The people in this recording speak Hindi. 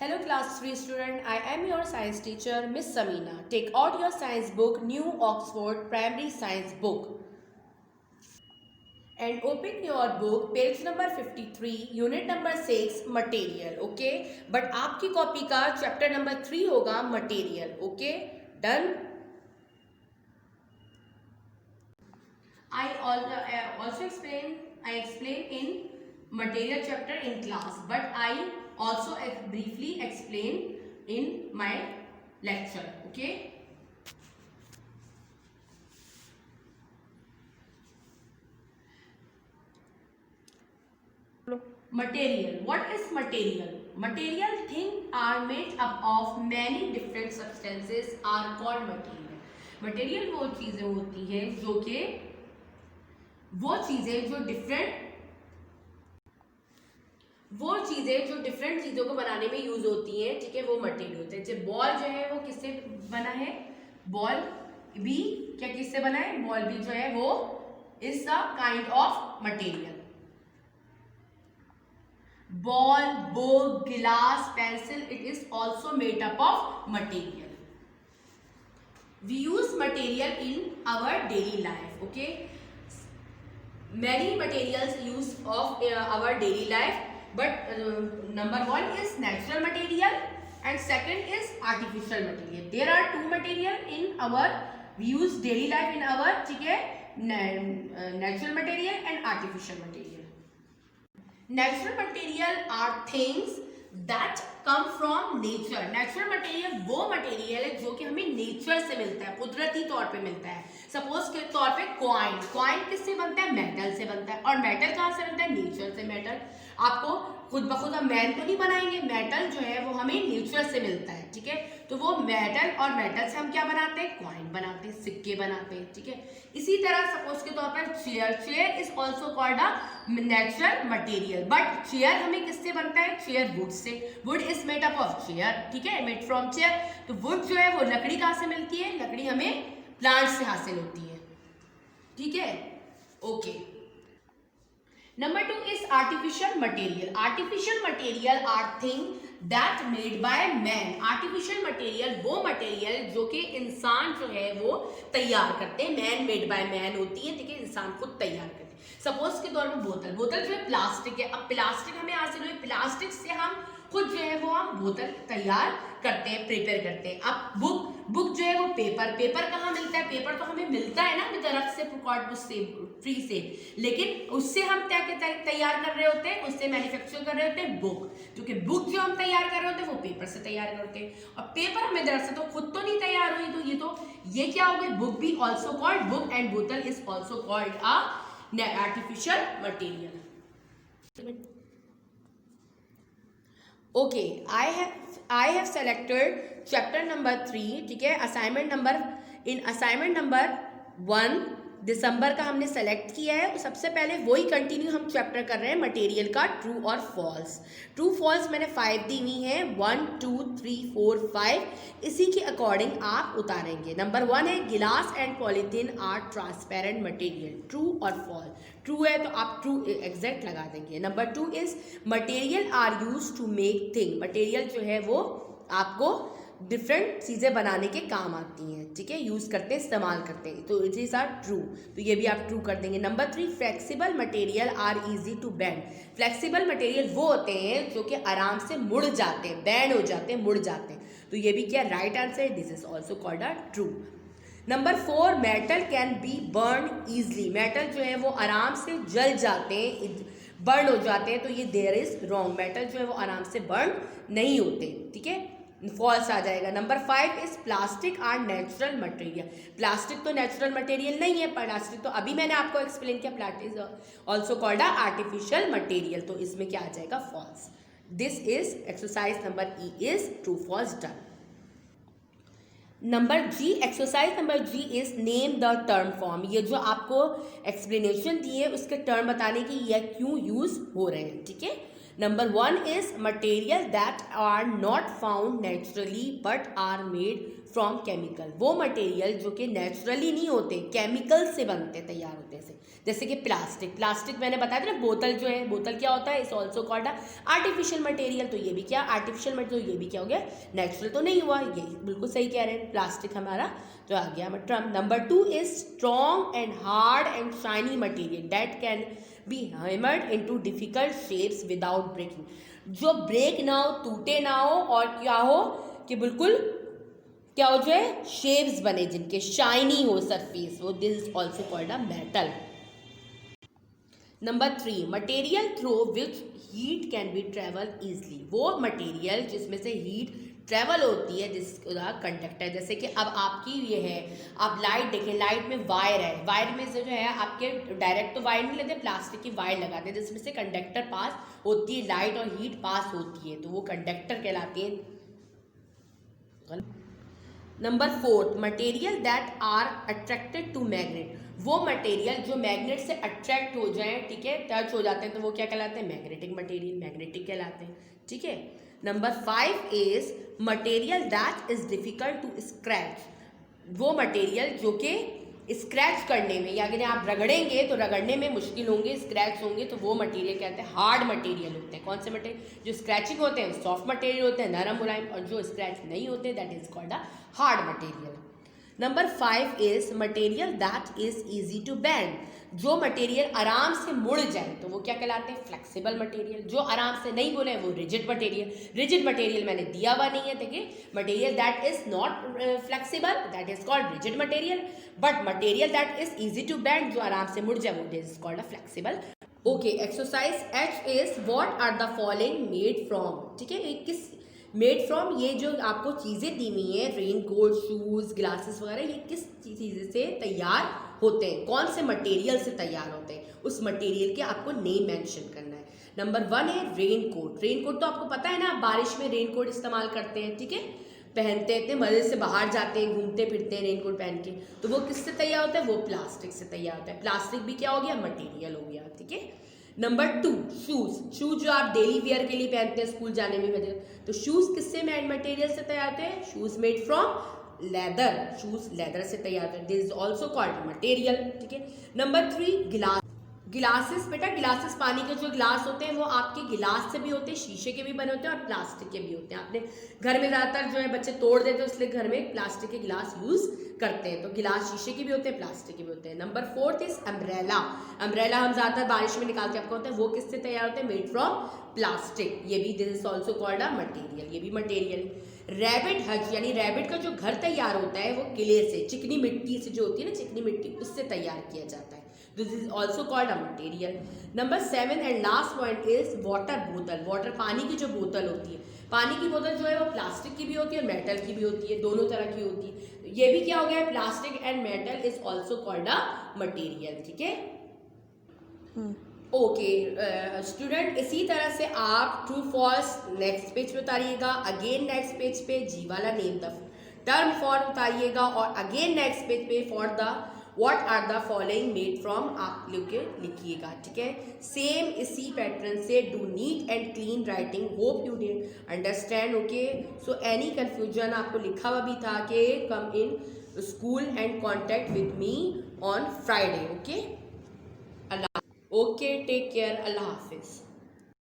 Hello class 3 student, I am your science teacher Miss Samina. Take out your science book, New Oxford Primary Science book and open your book page number 53 unit number 6 material. Okay, but आपकी कॉपी का चैप्टर नंबर 3 होगा material. Okay, done. I explain in material chapter in class, but I also briefly explain in my lecture. Okay. Material. What is material? Material things are made up of many different substances are called material. Material वो चीजें होती हैं जो कि वो चीजें जो डिफरेंट चीजों को बनाने में यूज होती हैं, ठीक है, वो मटेरियल होते हैं। जैसे बॉल जो है वो किससे बना है? बॉल भी क्या किससे बना है? बॉल भी जो है वो is a kind of material. Ball, book, गिलास, pencil, it is also made up of material. We use material in our daily life. Okay, many materials used of our daily life, but number one is natural material and second is artificial material. There are two material in our we use daily life in our, ठीक है, natural material and artificial material. Natural material are things that come from nature. Natural material वो मटेरियल है जो कि हमें नेचर से मिलता है, कुदरती तौर पे मिलता है। सपोज के तौर पे कॉइन किससे बनता है? मेटल से बनता है। और मेटल कहाँ से बनता है? नेचर से। मेटल आपको खुद ब खुद हम मैन तो नहीं बनाएंगे, मेटल जो है वो हमें नेचर से मिलता है, ठीक है। तो वो मेटल और मेटल से हम क्या बनाते हैं? कॉइन बनाते हैं, सिक्के बनाते हैं, ठीक है। इसी तरह सपोज के तौर पर chair is also called a natural material, but chair हमें किससे बनता है? Chair would say. Would is made up of chair, ठीक है, मेड फ्रॉम चेयर। तो वुड जो है वो लकड़ी कहाँ से मिलती है? लकड़ी हमें प्लांट से हासिल होती है, ठीक है। Okay, number 2 is artificial material. Artificial material are thing that made by man. Artificial material वो मटेरियल जो कि इंसान जो है वो तैयार करते हैं, मैन मेड बाय मैन होती है, ठीक है, इंसान खुद तैयार करते हैं। सपोज के तौर पर बोतल जो है प्लास्टिक है। अब प्लास्टिक हमें हासिल हुई, प्लास्टिक से हम खुद जो है वो हम बोतल तैयार करते हैं, प्रिपेयर करते हैं। अब बुक जो है वो पेपर कहाँ मिलता है? पेपर तो हमें मिलता है ना दरख्त से, ट्री से, लेकिन उससे हम क्या तैयार कर रहे होते हैं? उससे मैन्युफैक्चर कर रहे होते हैं बुक, क्योंकि बुक जो हम तैयार कर रहे होते हैं वो पेपर से तैयार करते हैं। और पेपर हमें दरख्त से तो खुद तो नहीं तैयार हुई, तो ये क्या हो गई? बुक भी ऑल्सो कॉल्ड बुक एंड बोतल is also called a artificial material. Okay, I have selected chapter number 3, ठीक है। असाइनमेंट नंबर 1 दिसंबर का हमने सेलेक्ट किया है। सबसे पहले वही कंटिन्यू हम चैप्टर कर रहे हैं मटेरियल का, ट्रू और फॉल्स। ट्रू फॉल्स मैंने 5 दी हुई हैं, 1 2 3 4 5, इसी के अकॉर्डिंग आप उतारेंगे। नंबर 1 है glass and polythene are transparent material, true और फॉल्स। ट्रू है तो आप ट्रू एग्जैक्ट लगा देंगे। Number 2 is material are use to make thing. Material जो है वो आपको डिफरेंट चीज़ें बनाने के काम आती हैं, ठीक है, यूज़ करते हैं, इस्तेमाल करते हैं, तो इट इज़ आर ट्रू, तो ये भी आप ट्रू कर देंगे। Number 3 flexible material are easy to bend. Flexible material वो होते हैं जो कि आराम से मुड़ जाते हैं, बेंड हो जाते हैं, मुड़ जाते हैं, तो ये भी क्या राइट आंसर है? This is also called a true. Number 4 metal can be burn easily. Metal जो है वो आराम से जल जाते हैं, बर्न हो जाते हैं, तो ये देयर इज रॉन्ग. मेटल जो है वो आराम से बर्न नहीं होते, ठीक है, फॉल्स आ जाएगा. Number 5 is plastic are natural material. Plastic तो नेचुरल मटेरियल नहीं है, प्लास्टिक तो अभी मैंने आपको एक्सप्लेन किया, plastic is also called a artificial material, तो इसमें क्या आ जाएगा? False. This is exercise number E is true false done. Number G, exercise number G is name the term form. ये जो आपको एक्सप्लेनेशन दी है उसके टर्म बताने की, यह क्यों यूज हो रहे हैं, ठीक है। Number 1 is material that are not found naturally but are made from chemical. वो मटेरियल जो कि नेचुरली नहीं होते, केमिकल से बनते, तैयार होते हैं। जैसे कि प्लास्टिक, प्लास्टिक मैंने बताया था ना, बोतल जो है, बोतल क्या होता है, इस ऑल्सो कॉल्ड आर्टिफिशियल मटेरियल। तो ये भी क्या आर्टिफिशियल मटेरियल, ये भी क्या हो गया, नेचुरल तो नहीं हुआ। ये बिल्कुल सही कह रहे हैं, प्लास्टिक हमारा जो आ गया term. Number 2 is strong and hard and shiny material that can be hammered into difficult shapes without breaking. जो ब्रेक ना हो, टूटे ना हो, और क्या हो कि बिल्कुल क्या हो जाए, शेप्स बने जिनके, शाइनी हो सरफेस, वो this is also called a metal. Number 3, material through which heat can be travel easily. वो मटेरियल जिसमें से हीट ट्रेवल होती है, जिसका कंडक्टर। जैसे कि अब आपकी ये है, आप लाइट देखें, लाइट में वायर है, वायर में से जो है आपके डायरेक्ट तो वायर नहीं लेते, प्लास्टिक की वायर लगाते हैं जिसमें से कंडक्टर पास होती है, लाइट और हीट पास होती है, तो वो कंडक्टर कहलाती है। Number 4, material that are attracted to magnet. वो मटेरियल जो मैग्नेट से अट्रैक्ट हो जाए, ठीक है, टच हो जाते हैं, तो वो क्या कहलाते हैं, मैग्नेटिक मटेरियल, मैग्नेटिक कहलाते हैं, ठीक है। Number 5 is material that is difficult to scratch. वो मटेरियल जो कि स्क्रैच करने में, या अगर आप रगड़ेंगे तो रगड़ने में मुश्किल होंगे, स्क्रैच होंगे, तो वो मटेरियल कहते हैं हार्ड मटेरियल होते हैं। कौन से मटेरियल, जो स्क्रैचिंग होते हैं सॉफ्ट मटेरियल होते हैं, नरम मुलायम, और जो स्क्रैच नहीं होते that is called a hard material. Number 5 is material that is easy to bend. जो मटेरियल आराम से मुड़ जाए तो वो क्या कहलाते हैं, फ्लेक्सिबल मटेरियल। जो आराम से नहीं बोले वो रिजिड मटेरियल। रिजिड मटेरियल मैंने दिया हुआ नहीं है, देखिए, material that is not flexible that is called rigid material, but material that is easy to bend, जो आराम से मुड़ जाए, वो is called a flexible. Okay, exercise H is what are the following made from. ठीक है, ये किस मेड फ्रॉम, ये जो आपको चीज़ें दी हुई हैं, रेन कोट, शूज़, ग्लासेस वगैरह, ये किस चीज़ से तैयार होते हैं, कौन से मटेरियल से तैयार होते हैं, उस मटेरियल के आपको नेम मेंशन करना है। नंबर 1 है रेन कोट। रेन कोट तो आपको पता है ना, आप बारिश में रेन कोट इस्तेमाल करते हैं, ठीक है, पहनते हैं, मज़े से बाहर जाते हैं, घूमते फिरते हैं रेन कोट पहन के, तो वो किससे तैयार होता है, वो प्लास्टिक से तैयार होता है। प्लास्टिक भी क्या हो गया, मटेरियल हो गया, ठीक है। Number 2, shoes. शूज़ जो आप डेली वेयर के लिए पहनते हैं, स्कूल जाने में वजह, तो शूज़ किससे मेड मटेरियल से तैयार होते हैं, shoes made from leather. Shoes leather से तैयार होते हैं, this is also called material, ठीक है। नंबर 3, गिलास। गिलासेस, बेटा गिलासेस, पानी के जो गिलास होते हैं वो आपके गिलास से भी होते हैं, शीशे के भी बने होते हैं और प्लास्टिक के भी होते हैं। आपने घर में ज़्यादातर जो है बच्चे तोड़ देते हैं, इसलिए घर में प्लास्टिक के गिलास यूज़ करते हैं। तो गिलास शीशे के भी होते हैं, प्लास्टिक के भी होते हैं। Number 4 is umbrella. अम्ब्रेला हम ज़्यादातर बारिश में निकालते हैं, आपको होता है, वो किससे तैयार होते हैं, मेड फ्रॉम प्लास्टिक, ये भी this is also called a material, ये भी मटेरियल। रैबिट हज, यानी रैबिट का जो घर तैयार होता है वो किले से, चिकनी मिट्टी से जो होती है ना, चिकनी मिट्टी, उससे तैयार किया जाता है, this is also called a material. Number 7 and last point is water बोतल। वाटर, पानी की जो बोतल होती है, पानी की बोतल जो है वो प्लास्टिक की भी होती है, मेटल की भी होती है, दोनों तरह की होती है। ये भी क्या हो गया, plastic and metal is also called a material, ठीक है। ओके स्टूडेंट, इसी तरह से आप ट्रू फॉल्स नेक्स्ट पेज पे उतारिएगा, अगेन नेक्स्ट पेज पे जी वाला नेम द टर्म फॉर उतारिएगा, और अगेन नेक्स्ट पेज पे for the what are the following made from आप लोग के लिखिएगा, ठीक है। सेम इसी पैटर्न से do neat and clean writing, hope you did understand. Okay, so any confusion, आपको लिखा हुआ भी था कि come in school and contact with me on Friday. Okay, Allah, okay, take care, Allah Hafiz.